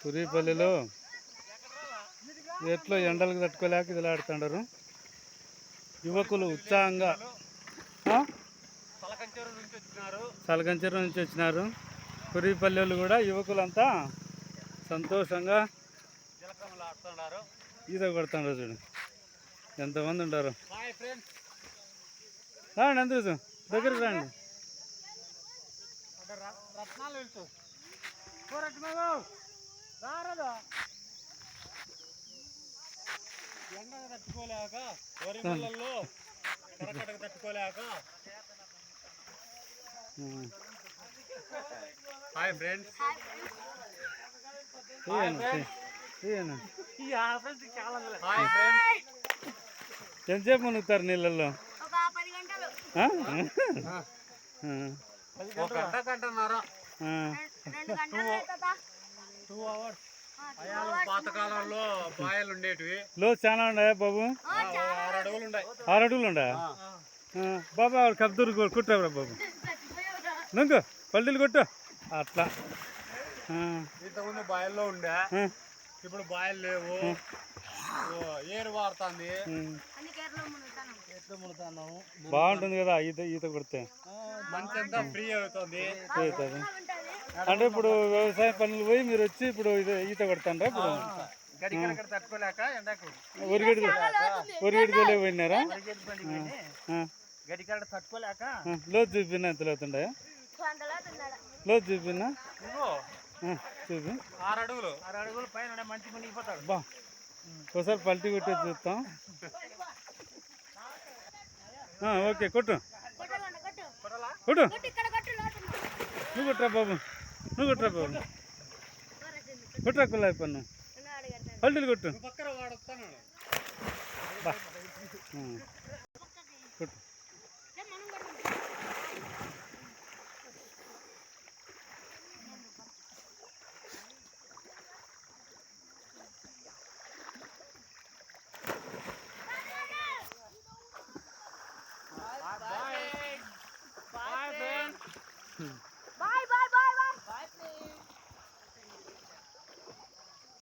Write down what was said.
పురిపల్లిలో ఎట్లో ఎండలకు తట్టుకోలేక ఇదిలాడుతుండరు యువకులు ఉత్సాహంగా. సలకంచెరు నుంచి వచ్చినారు పురిపల్లెలు కూడా యువకులంతా సంతోషంగా ఈత కొడుతున్నారు. చూడు ఎంతమంది ఉంటారు. రండి అందరూ దగ్గరికి రండి. ఎండకు తట్టుకోలేక వరి నెలల్లో కరకటకు తట్టుకోలేక. Hi friends. ఎంతసేపు మునుగుతారు నీళ్ళల్లో? పాతకాలంలో బాయలు ఉండేటివి. లో చాలా ఉన్నాయా బాబు? 6 అడుగులు ఉన్నాయి. 6 అడుగులు ఉండా బాబా? కబ్దూరు కుట్టావురా బాబు. నువ్వు పల్లీలు కొట్టు అట్లా. ఇంతకుముందు బాయల్లో ఉండే, ఇప్పుడు బాయలు లేవు. ఏరు వాడుతుంది. బాగుంటుంది కదా ఈత కొడితే. మంచి అంతా ఫ్రీ అవుతుంది. అంటే ఇప్పుడు వ్యవసాయ పనులు పోయి మీరు వచ్చి ఇప్పుడు ఈత కొడతాండ్రా? ఇప్పుడు తట్టుకోలేక ఎండకు ఒరిగడికి పోయినారా? గడికాడ తట్టుకోలేక లోతు చూపినా ఎంత లోతుండే? లోతు చూపినా చూపి. 6 అడుగులు పైన మంచి మునిగిపోతాడు. బా ఒకసారి పల్టీ కొట్టి చూస్తాం. ఓకే కొట్టు కొట్టు. నువ్వు కొట్టరా బాబు, నువ్వు కొట్టరా బాబు. కొట్టరా కుల్లాయి పన్ను పల్టీలు కొట్టు. పక్కన వాడొస్తాను. బా